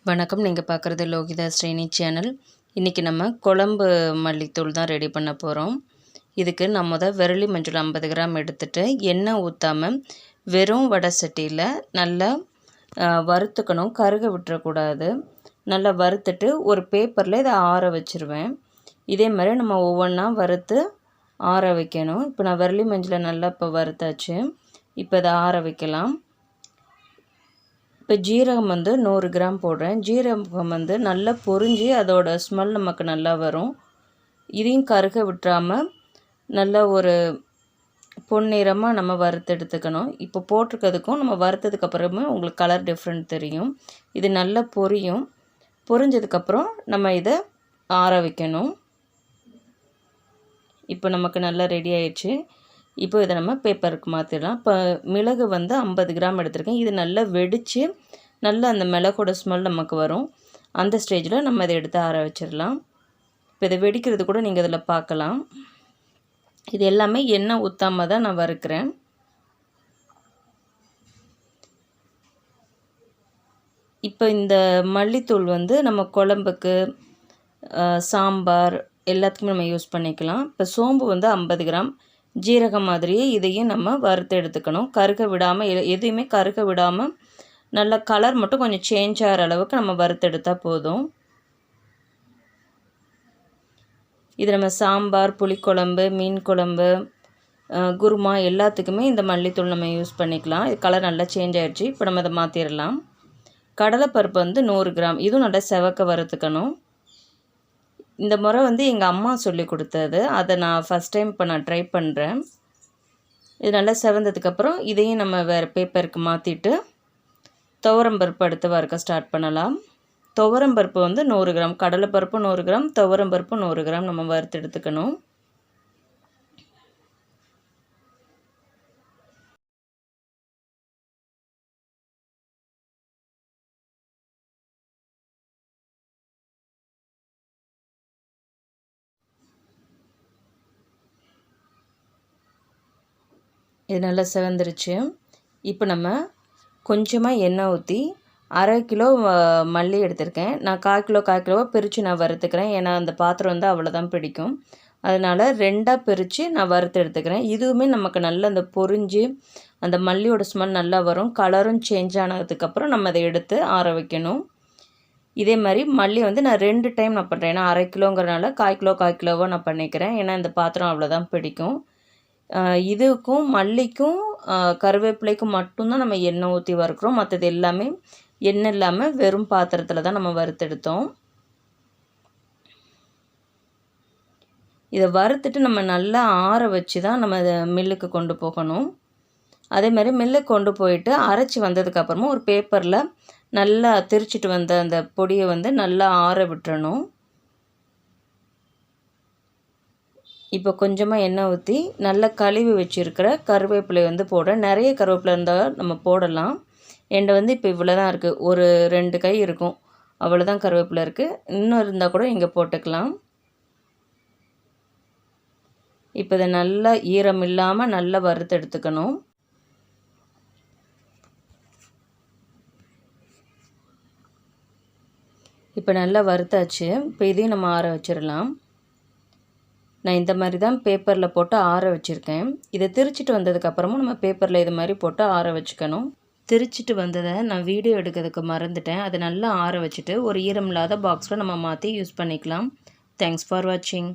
வணக்கம். நீங்கள் பார்க்குறது லோகிதா ஸ்ரீனி சேனல். இன்றைக்கி நம்ம குழம்பு மல்லித்தூள் தான் ரெடி பண்ண போகிறோம். இதுக்கு நான் விரலி மஞ்சள் 50 கிராம் எடுத்துகிட்டு எண்ணெய் ஊற்றாமல் வெறும் வடை சட்டியில் நல்லா வறுத்துக்கணும். கருக விட்டுறக்கூடாது. நல்லா வறுத்துட்டு ஒரு பேப்பரில் இதை ஆற வச்சுருவேன். இதே மாதிரி நம்ம ஒவ்வொன்றா வறுத்து ஆற வைக்கணும். இப்போ நான் விரலி மஞ்சளை நல்லா இப்போ வறுத்தாச்சு. இப்போ இதை ஆற வைக்கலாம். இப்போ ஜீரகம் 100 கிராம் போடுறேன். ஜீரகம் நல்லா பொரிஞ்சு அதோட ஸ்மெல் நமக்கு நல்லா வரும். இதையும் கருக விட்டுறாமல் நல்லா ஒரு பொன்னிறமாக நம்ம வறுத்து எடுத்துக்கணும். இப்போ போட்டிருக்கிறதுக்கும் நம்ம வறுத்ததுக்கப்புறமே உங்களுக்கு கலர் டிஃப்ரெண்ட் தெரியும். இது நல்லா பொரியும். பொரிஞ்சதுக்கப்புறம் நம்ம இதை ஆற வைக்கணும். இப்போ நமக்கு நல்லா ரெடி ஆயிடுச்சு. இப்போ இதை நம்ம பேப்பருக்கு மாற்றிடலாம். இப்போ மிளகு 50 கிராம் எடுத்திருக்கேன். இது நல்லா வெடித்து நல்லா அந்த மிளகோட ஸ்மெல் நமக்கு வரும். அந்த ஸ்டேஜில் நம்ம இதை எடுத்து ஆற வச்சிடலாம். இப்போ இதை வெடிக்கிறது கூட நீங்கள் இதில் பார்க்கலாம். இது எல்லாமே எண்ணெய் ஊற்றாமல் தான் நான் வறுக்கிறேன். இப்போ இந்த மல்லித்தூள் நம்ம குழம்புக்கு, சாம்பார் எல்லாத்துக்குமே நம்ம யூஸ் பண்ணிக்கலாம். இப்போ சோம்பு 50 கிராம், ஜீரகம் மாதிரியே இதையும் நம்ம வறுத்து எடுத்துக்கணும். கருக விடாமல் எதையுமே கருக விடாமல் நல்லா கலர் மட்டும் கொஞ்சம் சேஞ்ச் ஆகிற அளவுக்கு நம்ம வறுத்து எடுத்தால் போதும். இது நம்ம சாம்பார், புளிக்குழம்பு, மீன் குழம்பு, குருமா எல்லாத்துக்குமே இந்த மல்லித்தூள் நம்ம யூஸ் பண்ணிக்கலாம். இது கலர் நல்லா சேஞ்ச் ஆகிடுச்சு. இப்போ நம்ம இதை மாற்றிடலாம். கடலைப்பருப்பு 100 கிராம், இதுவும் நல்லா செவக்க வறுத்துக்கணும். இந்த முறை எங்கள் அம்மா சொல்லி கொடுத்தது. அதை நான் ஃபஸ்ட் டைம் இப்போ நான் ட்ரை பண்ணுறேன். இது நல்லா செவந்ததுக்கப்புறம் இதையும் நம்ம வேறு பேப்பருக்கு மாற்றிட்டு துவரம்பருப்பு அடுத்து வறுக்க ஸ்டார்ட் பண்ணலாம். துவரம்பருப்பு 100 கிராம், கடலைப்பருப்பு 100 கிராம், துவரம்பருப்பு 100 கிராம் நம்ம வறுத்து எடுத்துக்கணும். இது நல்லா செவந்துருச்சு. இப்போ நம்ம கொஞ்சமாக எண்ணெய் ஊற்றி 1/2 கிலோ மல்லி எடுத்திருக்கேன். நான் 1/4 கிலோவாக பிரித்து நான் வறுத்துக்கிறேன். ஏன்னா அந்த பாத்திரம் அவ்வளோதான் பிடிக்கும். அதனால் 2ஆக பிரித்து நான் வறுத்து எடுத்துக்கிறேன். இதுவுமே நமக்கு நல்லா அந்த பொரிஞ்சு அந்த மல்லியோட ஸ்மெல் நல்லா வரும். கலரும் சேஞ்ச் ஆனதுக்கப்புறம் நம்ம அதை எடுத்து ஆற வைக்கணும். இதே மாதிரி மல்லி நான் 2 டைம் நான் பண்ணுறேன். ஏன்னா 1/2 கிலோங்கிறனால 1/4 கிலோவாக நான் பண்ணிக்கிறேன். ஏன்னா இந்த பாத்திரம் அவ்வளோதான் பிடிக்கும். இதுக்கும் மல்லிக்கும் கருவேப்பிலைக்கும் மட்டும்தான் நம்ம எண்ணெய் ஊற்றி வறுக்கிறோம். மற்றது எல்லாமே எண்ணெய் இல்லாமல் வெறும் பாத்திரத்தில் தான் நம்ம வறுத்தெடுத்தோம். இதை வறுத்துட்டு நம்ம நல்லா ஆற வச்சு தான் நம்ம இதை மில்லுக்கு கொண்டு போகணும். அதே மாதிரி மில்லுக்கு கொண்டு போயிட்டு அரைச்சி வந்ததுக்கப்புறமா ஒரு பேப்பரில் நல்லா திரிச்சிட்டு வந்த அந்த பொடியை நல்லா ஆற விட்டுறணும். இப்போ கொஞ்சமாக எண்ணெய் ஊற்றி நல்லா கழுவி வச்சுருக்கிற கருவேப்பிலை போடுறேன். நிறைய கருவேப்பிலை இருந்தால் நம்ம போடலாம். என்கிட்ட இப்போ இவ்வளோ தான் இருக்குது. ஒரு 2 கை இருக்கும். அவ்வளோதான் கருவேப்பிலை இருக்குது. இன்னும் இருந்தால் கூட இங்கே போட்டுக்கலாம். இப்போ இதை நல்லா ஈரம் இல்லாமல் நல்லா வறுத்து எடுத்துக்கணும். இப்போ நல்லா வறுத்தாச்சு. இப்போ இதையும் நம்ம ஆற வச்சிடலாம். நான் இந்த மாதிரி தான் பேப்பரில் போட்டு ஆற வச்சுருக்கேன். இதை திரிச்சிட்டு வந்ததுக்கப்புறமும் நம்ம பேப்பரில் இது மாதிரி போட்டு ஆற வச்சுக்கணும். திரிச்சிட்டு வந்ததை நான் வீடியோ எடுக்கிறதுக்கு மறந்துட்டேன். அதை நல்லா ஆற வச்சுட்டு ஒரு ஈரம் இல்லாத பாக்ஸில் நம்ம மாற்றி யூஸ் பண்ணிக்கலாம். தேங்க்ஸ் ஃபார் வாட்சிங்.